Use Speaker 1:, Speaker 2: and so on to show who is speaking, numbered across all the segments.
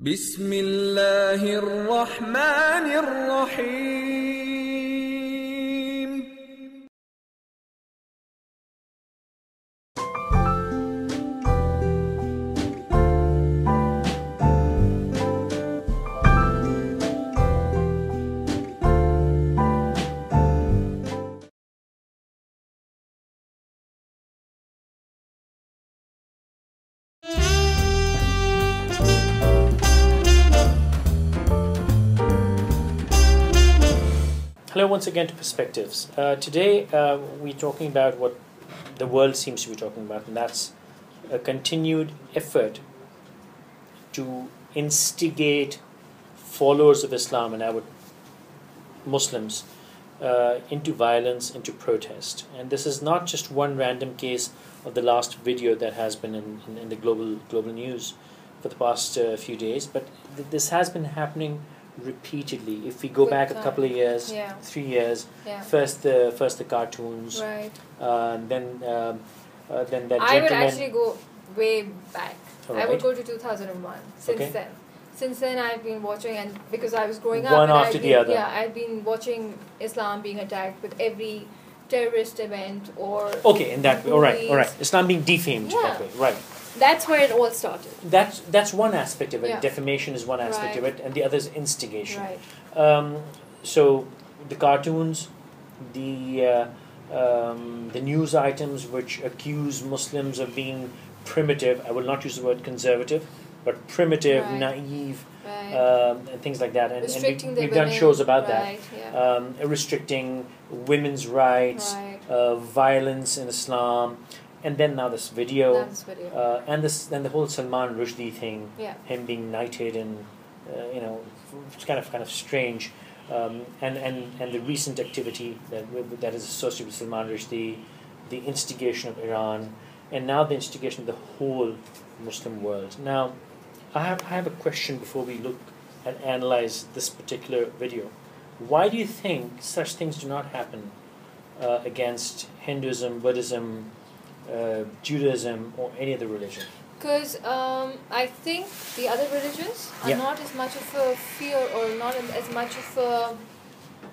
Speaker 1: بسم الله الرحمن الرحيم.
Speaker 2: Hello once again to Perspectives. Today we're talking about what the world seems to be talking about, and that's a continued effort to instigate followers of Islam and our Muslims into violence, into protest. And this is not just one random case of the last video that has been in the global news for the past few days, but this has been happening repeatedly. If we go back a couple of years, 3 years, first the cartoons,
Speaker 3: right,
Speaker 2: then that gentleman.
Speaker 3: I would actually go way back.
Speaker 2: Right.
Speaker 3: I would go to 2001. Since then I've been watching, and because I was growing up,
Speaker 2: one after the other.
Speaker 3: Yeah, I've been watching Islam being attacked with every terrorist event or
Speaker 2: in that way. All right. Islam being defamed that way, right?
Speaker 3: That's where it all started.
Speaker 2: That's one aspect of it.
Speaker 3: Yeah.
Speaker 2: Defamation is one aspect of it, and the other is instigation.
Speaker 3: Right.
Speaker 2: So the cartoons, the news items which accuse Muslims of being primitive. I will not use the word conservative, but primitive, naive, and things like that. And we've done shows about that.
Speaker 3: Yeah.
Speaker 2: Restricting women's rights, violence in Islam. And then now this video, and the whole Salman Rushdie thing, him being knighted, and it's kind of strange, and the recent activity that is associated with Salman Rushdie, the instigation of Iran, and now the instigation of the whole Muslim world. Now, I have a question before we look and analyze this particular video. Why do you think such things do not happen against Hinduism, Buddhism, Judaism, or any other religion?
Speaker 3: Because I think the other religions are not as much of a fear, or not as much of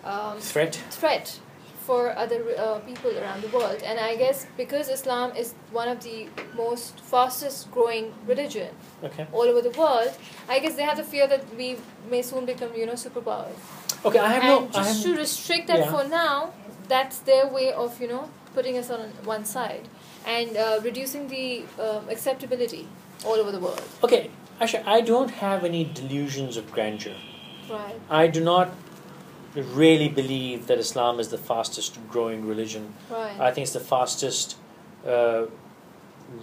Speaker 3: a threat for other people around the world. And I guess because Islam is one of the most fastest growing religion all over the world, I guess they have the fear that we may soon become superpowers. Okay, to restrict that for now, that's their way of putting us on one side and reducing the acceptability all over the world. Okay,
Speaker 2: Ayesha, I don't have any delusions of grandeur.
Speaker 3: Right.
Speaker 2: I do not really believe that Islam is the fastest growing religion.
Speaker 3: Right.
Speaker 2: I think it's the fastest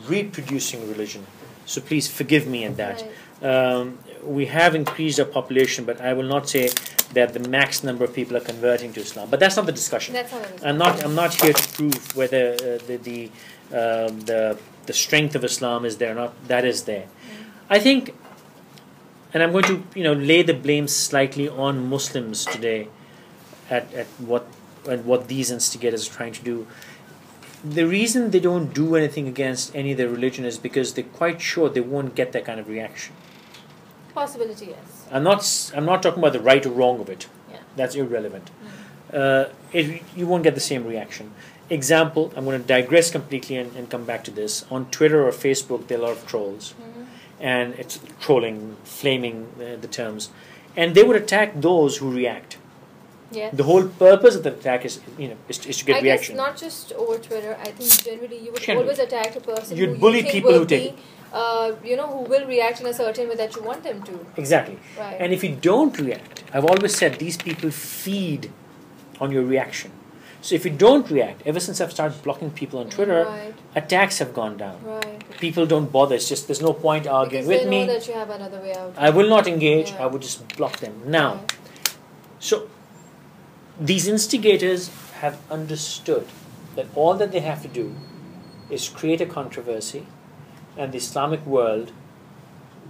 Speaker 2: reproducing religion. So please forgive me in that.
Speaker 3: Right.
Speaker 2: We have increased our population, but I will not say that the max number of people are converting to Islam. But that's not the discussion.
Speaker 3: That's not the discussion.
Speaker 2: I'm not here to prove whether the strength of Islam is there or not. That is there. I think, and I'm going to lay the blame slightly on Muslims today at what these instigators are trying to do. The reason they don't do anything against any of their religion is because they're quite sure they won't get that kind of reaction.
Speaker 3: Possibility, yes.
Speaker 2: I'm not talking about the right or wrong of it.
Speaker 3: Yeah.
Speaker 2: That's irrelevant. You won't get the same reaction. Example, I'm going to digress completely and come back to this. On Twitter or Facebook, there are a lot of trolls. And it's trolling, flaming the terms. And they would attack those who react.
Speaker 3: Yes.
Speaker 2: The whole purpose of the attack is to get reaction.
Speaker 3: I guess not just over Twitter. I think generally you would always attack a person
Speaker 2: You'd bully people who take
Speaker 3: who will react in a certain way that you want them to.
Speaker 2: Exactly.
Speaker 3: Right.
Speaker 2: And if you don't react, I've always said these people feed on your reaction. So if you don't react, ever since I've started blocking people on Twitter, attacks have gone down.
Speaker 3: Right.
Speaker 2: People don't bother. It's just there's no point arguing with me.
Speaker 3: They know that you have another way out.
Speaker 2: I will not engage. I would just block them. Now, so these instigators have understood that all that they have to do is create a controversy, and the Islamic world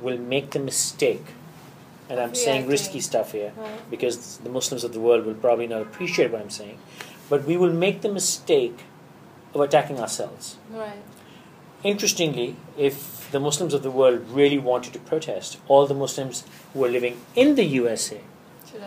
Speaker 2: will make the mistake. And I'm saying risky stuff here because the Muslims of the world will probably not appreciate what I'm saying. But we will make the mistake of attacking ourselves.
Speaker 3: Right.
Speaker 2: interestingly, if the Muslims of the world really wanted to protest, all the Muslims who are living in the USA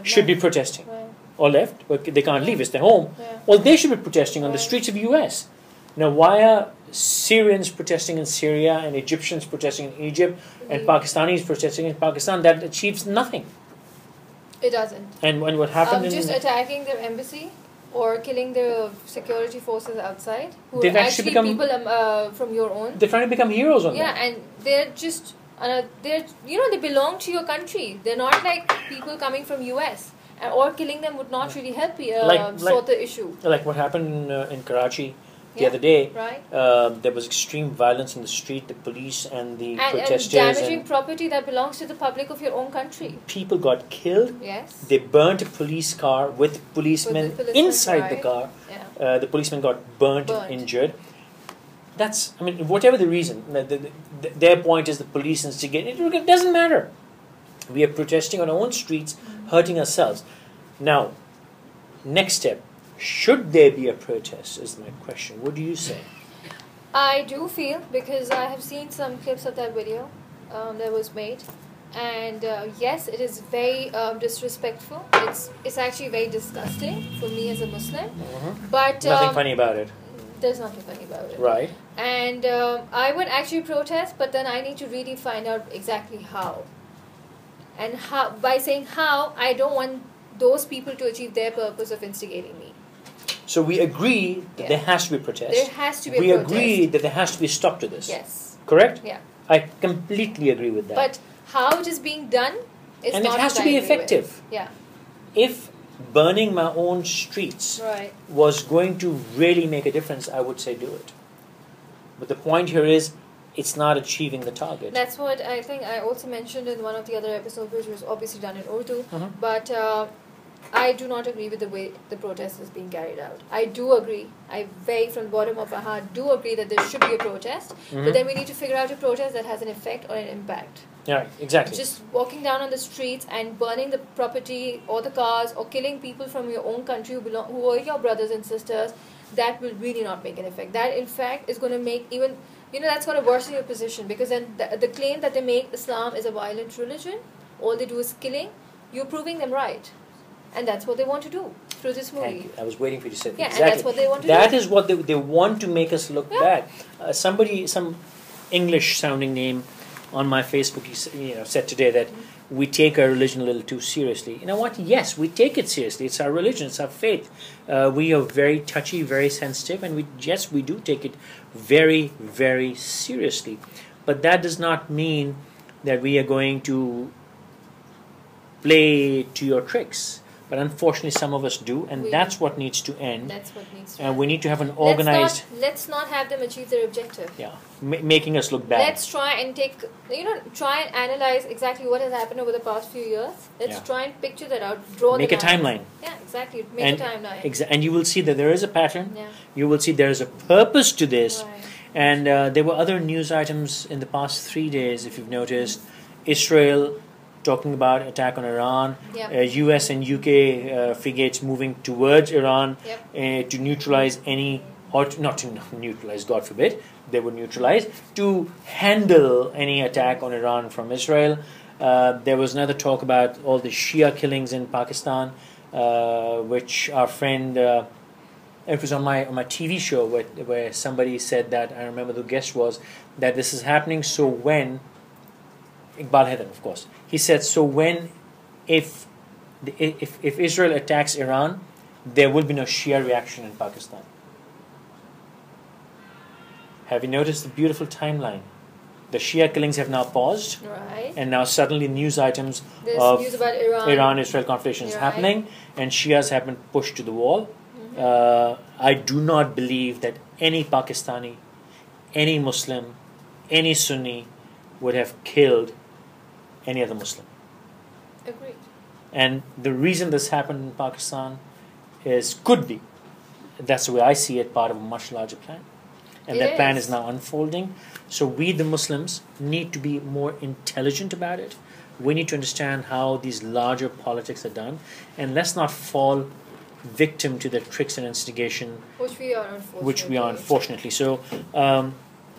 Speaker 2: should be protesting.
Speaker 3: Right.
Speaker 2: Or left, but they can't leave, it's their home.
Speaker 3: Yeah.
Speaker 2: Well, they should be protesting on the streets of the US. Now, why are Syrians protesting in Syria and Egyptians protesting in Egypt and Pakistanis protesting in Pakistan? That achieves nothing.
Speaker 3: It doesn't.
Speaker 2: And what happened
Speaker 3: just attacking their embassy or killing the security forces outside, who
Speaker 2: they've
Speaker 3: are
Speaker 2: actually
Speaker 3: actually
Speaker 2: become,
Speaker 3: people from your own.
Speaker 2: They're trying to become heroes on that.
Speaker 3: Yeah, and they're just they're they belong to your country. They're not like people coming from US. Or killing them would not really help sort the issue.
Speaker 2: Like what happened in Karachi the other day.
Speaker 3: Right.
Speaker 2: There was extreme violence in the street. The police and the protesters.
Speaker 3: And damaging property that belongs to the public of your own country.
Speaker 2: People got killed.
Speaker 3: Yes.
Speaker 2: They burnt a police car with policemen inside the car.
Speaker 3: Yeah.
Speaker 2: The policeman got burnt and injured. That's, I mean, whatever the reason, their point is the police instigate. It doesn't matter. We are protesting on our own streets, hurting ourselves. Now, next step, should there be a protest is my question. What do you say?
Speaker 3: I do feel, because I have seen some clips of that video that was made, and yes, it is very disrespectful. It's actually very disgusting for me as a Muslim. But
Speaker 2: nothing funny about it.
Speaker 3: There's nothing funny about it.
Speaker 2: Right.
Speaker 3: And I would actually protest, but then I need to really find out exactly how. And how, by saying how, I don't want those people to achieve their purpose of instigating me.
Speaker 2: So we agree that there has to be a protest.
Speaker 3: There has to be a
Speaker 2: We
Speaker 3: protest.
Speaker 2: agree that there has to be a stop to this.
Speaker 3: Yes.
Speaker 2: Correct?
Speaker 3: Yeah.
Speaker 2: I completely agree with that.
Speaker 3: But how it is being done is
Speaker 2: and
Speaker 3: not
Speaker 2: it has to be effective.
Speaker 3: Yeah.
Speaker 2: If burning my own streets was going to really make a difference, I would say do it. But the point here is, it's not achieving the target.
Speaker 3: That's what I think I also mentioned in one of the other episodes, which was obviously done in Urdu. But I do not agree with the way the protest is being carried out. I do agree. I from the bottom of my heart do agree that there should be a protest. But then we need to figure out a protest that has an effect or an impact.
Speaker 2: Yeah, exactly.
Speaker 3: Just walking down on the streets and burning the property or the cars or killing people from your own country who are your brothers and sisters, that will really not make an effect. That, in fact, is going to make even... that's going to worsen your position, because then the claim that they make Islam is a violent religion, all they do is killing, you're proving them right. And that's what they want to do through this movie.
Speaker 2: Thank you. I was waiting for you to say that.
Speaker 3: Yeah,
Speaker 2: Exactly.
Speaker 3: and that's what they want to do.
Speaker 2: That is what they want to make us look bad. Some English-sounding name on my Facebook said today that we take our religion a little too seriously. You know what? Yes, we take it seriously. It's our religion. It's our faith. We are very touchy, very sensitive, and we do take it very, very seriously. But that does not mean that we are going to play to your tricks. But unfortunately, some of us do, and that's what needs to end.
Speaker 3: That's what needs to
Speaker 2: end. We need to have an organized...
Speaker 3: Let's not have them achieve their objective.
Speaker 2: Yeah, making us look bad.
Speaker 3: Let's try and try and analyze exactly what has happened over the past few years. Let's try and picture that out,
Speaker 2: make a timeline.
Speaker 3: Yeah, exactly. Make a timeline.
Speaker 2: And you will see that there is a pattern. Yeah. You will see there is a purpose to this. Right. And there were other news items in the past 3 days, if you've noticed. Israel... talking about attack on Iran, US and UK frigates moving towards Iran to neutralize any, or not to neutralize, God forbid, they would neutralize, to handle any attack on Iran from Israel. There was another talk about all the Shia killings in Pakistan, which our friend, it was on my TV show where somebody said that, I remember the guest was, that this is happening so when, Iqbal Haidar, of course. He said, so when, if Israel attacks Iran, there will be no Shia reaction in Pakistan. Have you noticed the beautiful timeline? The Shia killings have now paused.
Speaker 3: Right.
Speaker 2: And now suddenly news items
Speaker 3: of news about
Speaker 2: Iran-Israel conflict is happening, and Shias have been pushed to the wall. I do not believe that any Pakistani, any Muslim, any Sunni would have killed any other Muslim.
Speaker 3: Agreed.
Speaker 2: And the reason this happened in Pakistan could be, that's the way I see it, part of a much larger plan. And that plan is now unfolding. So we, the Muslims, need to be more intelligent about it. We need to understand how these larger politics are done. And let's not fall victim to the tricks and instigation.
Speaker 3: Which we are, unfortunately.
Speaker 2: So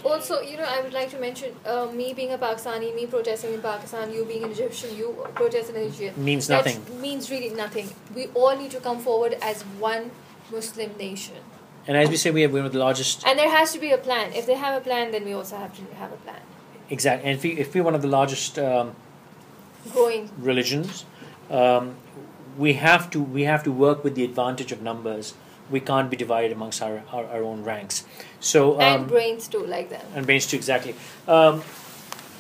Speaker 3: Also, I would like to mention, me being a Pakistani, me protesting in Pakistan, you being an Egyptian, you protesting in Egypt.
Speaker 2: Means nothing.
Speaker 3: Means really nothing. We all need to come forward as one Muslim nation.
Speaker 2: And as we say, we're one of the largest...
Speaker 3: And there has to be a plan. If they have a plan, then we also have to have a plan.
Speaker 2: Exactly. And if we're one of the largest
Speaker 3: growing
Speaker 2: religions, we have to work with the advantage of numbers. We can't be divided amongst our own ranks. So
Speaker 3: and brains too, like them.
Speaker 2: And brains too, exactly.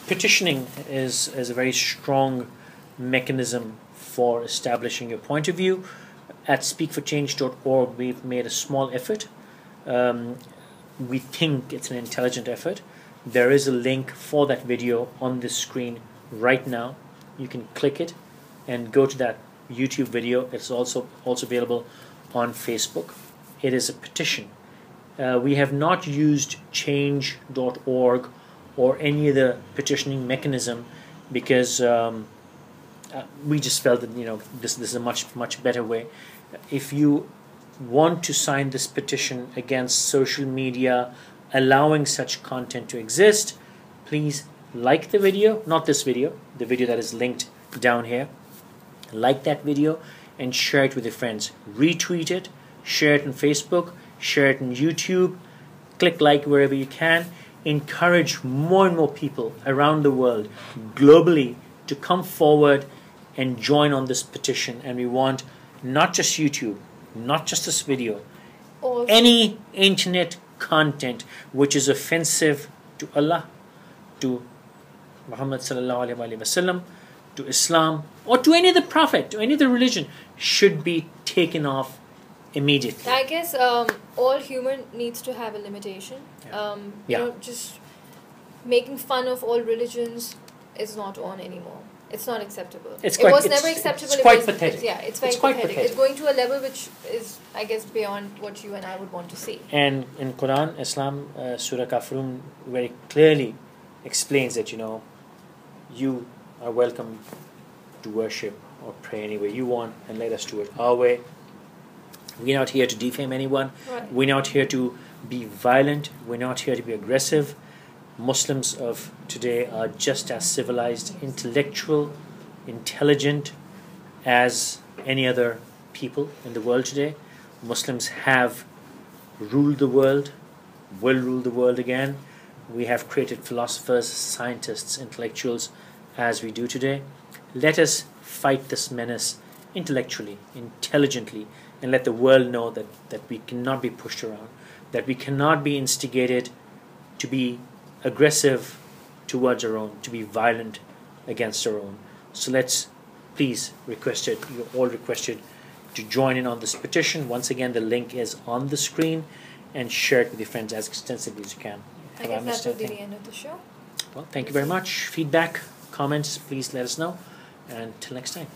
Speaker 2: Petitioning is a very strong mechanism for establishing your point of view. At speakforchange.org, we've made a small effort. We think it's an intelligent effort. There is a link for that video on this screen right now. You can click it and go to that YouTube video. It's also available on Facebook. It is a petition. We have not used change.org or any other petitioning mechanism because we just felt that this is a much better way. If you want to sign this petition against social media allowing such content to exist, please like the video, not this video, the video that is linked down here. Like that video and share it with your friends. Retweet it, share it on Facebook, share it on YouTube, click like wherever you can. Encourage more and more people around the world, globally, to come forward and join on this petition. And we want not just YouTube, not just this video, any internet content which is offensive to Allah, to Muhammad sallallahu alaihi wasallam, to Islam, or to any other prophet, to any other religion, should be taken off immediately.
Speaker 3: I guess all humor needs to have a limitation. Just making fun of all religions is not on anymore. It's not acceptable. It was never acceptable.
Speaker 2: It's quite pathetic.
Speaker 3: It's very pathetic. It's going to a level which is, I guess, beyond what you and I would want to see.
Speaker 2: And in Quran, Islam, Surah Kafirun very clearly explains that you are welcome to worship or pray any way you want, and let us do it our way. We're not here to defame anyone.
Speaker 3: Right.
Speaker 2: We're not here to be violent. We're not here to be aggressive. Muslims of today are just as civilized, intellectual, intelligent as any other people in the world today. Muslims have ruled the world, will rule the world again. We have created philosophers, scientists, intellectuals as we do today. Let us fight this menace intellectually, intelligently, and let the world know that we cannot be pushed around, that we cannot be instigated to be aggressive towards our own, to be violent against our own. So let's please you're all requested to join in on this petition. Once again, the link is on the screen, and share it with your friends as extensively as you can.
Speaker 3: I guess that will be the end of the show.
Speaker 2: Well, thank you very much. Feedback, comments, please let us know. And until next time.